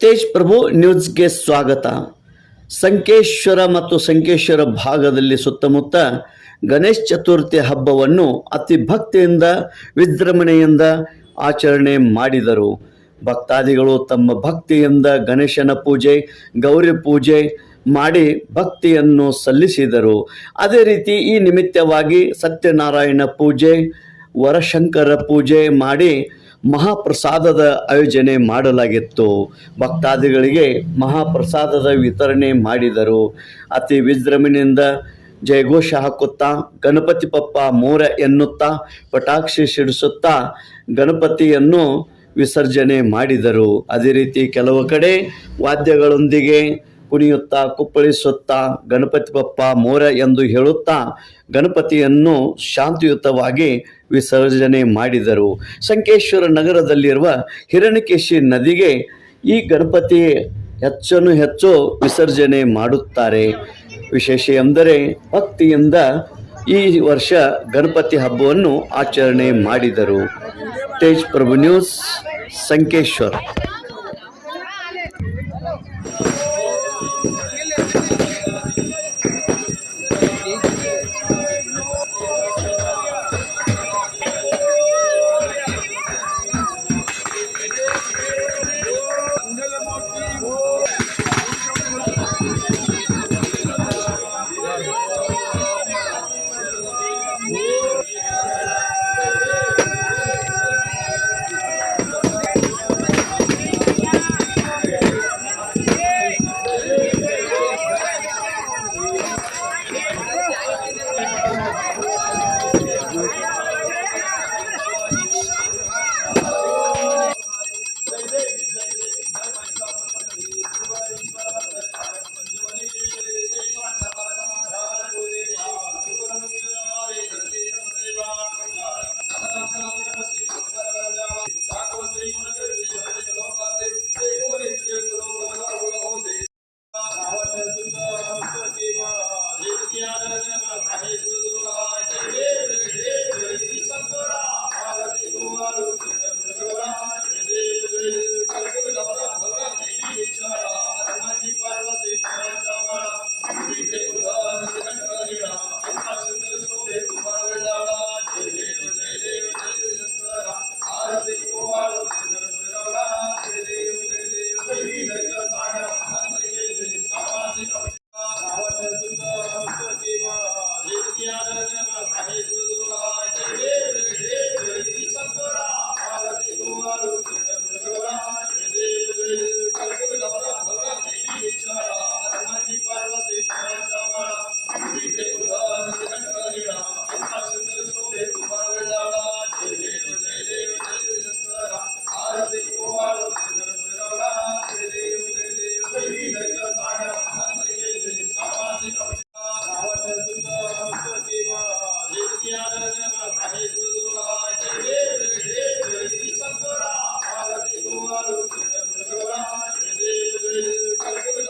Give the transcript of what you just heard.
ತೇಜ್ ಪ್ರಭು ನ್ಯೂಸ್ಗೆ ಸ್ವಾಗತ. ಸಂಕೇಶ್ವರ ಮತ್ತು ಸಂಕೇಶ್ವರ ಭಾಗದಲ್ಲಿ ಸುತ್ತಮುತ್ತ ಗಣೇಶ ಚತುರ್ಥಿ ಹಬ್ಬವನ್ನು ಅತಿ ಭಕ್ತಿಯಿಂದ ವಿಜೃಂಭಣೆಯಿಂದ ಆಚರಣೆ ಮಾಡಿದರು. ಭಕ್ತಾದಿಗಳು ತಮ್ಮ ಭಕ್ತಿಯಿಂದ ಗಣೇಶನ ಪೂಜೆ, ಗೌರಿ ಪೂಜೆ ಮಾಡಿ ಭಕ್ತಿಯನ್ನು ಸಲ್ಲಿಸಿದರು. ಅದೇ ರೀತಿ ಈ ನಿಮಿತ್ತವಾಗಿ ಸತ್ಯನಾರಾಯಣ ಪೂಜೆ, ವರಶಂಕರ ಪೂಜೆ ಮಾಡಿ ಮಹಾಪ್ರಸಾದದ ಆಯೋಜನೆ ಮಾಡಲಾಗಿತ್ತು. ಭಕ್ತಾದಿಗಳಿಗೆ ಮಹಾಪ್ರಸಾದದ ವಿತರಣೆ ಮಾಡಿದರು. ಅತಿ ವಿಜೃಂಭಣೆಯಿಂದ ಜಯಘೋಷ ಹಾಕುತ್ತಾ, ಗಣಪತಿ ಬಪ್ಪ ಮೋರೆ ಎನ್ನುತ್ತಾ, ಪಟಾಕ್ಷಿ ಸಿಡಿಸುತ್ತಾ ಗಣಪತಿಯನ್ನು ವಿಸರ್ಜನೆ ಮಾಡಿದರು. ಅದೇ ರೀತಿ ಕೆಲವು ಕಡೆ ವಾದ್ಯಗಳೊಂದಿಗೆ ಕುಣಿಯುತ್ತಾ, ಕುಪ್ಪಳಿಸುತ್ತಾ, ಗಣಪತಿ ಬಪ್ಪ ಮೋರೆ ಎಂದು ಹೇಳುತ್ತಾ ಗಣಪತಿಯನ್ನು ಶಾಂತಿಯುತವಾಗಿ ವಿಸರ್ಜನೆ ಮಾಡಿದರು. ಸಂಕೇಶ್ವರ ನಗರದಲ್ಲಿರುವ ಹಿರಣ್ಯಕೇಶಿ ನದಿಗೆ ಈ ಗಣಪತಿ ಹೆಚ್ಚು ವಿಸರ್ಜನೆ ಮಾಡುತ್ತಾರೆ. ವಿಶೇಷ ಎಂದರೆ ಭಕ್ತಿಯಿಂದ ಈ ವರ್ಷ ಗಣಪತಿ ಹಬ್ಬವನ್ನು ಆಚರಣೆ ಮಾಡಿದರು. ತೇಜ್ ಪ್ರಭು ನ್ಯೂಸ್, ಸಂಕೇಶ್ವರ.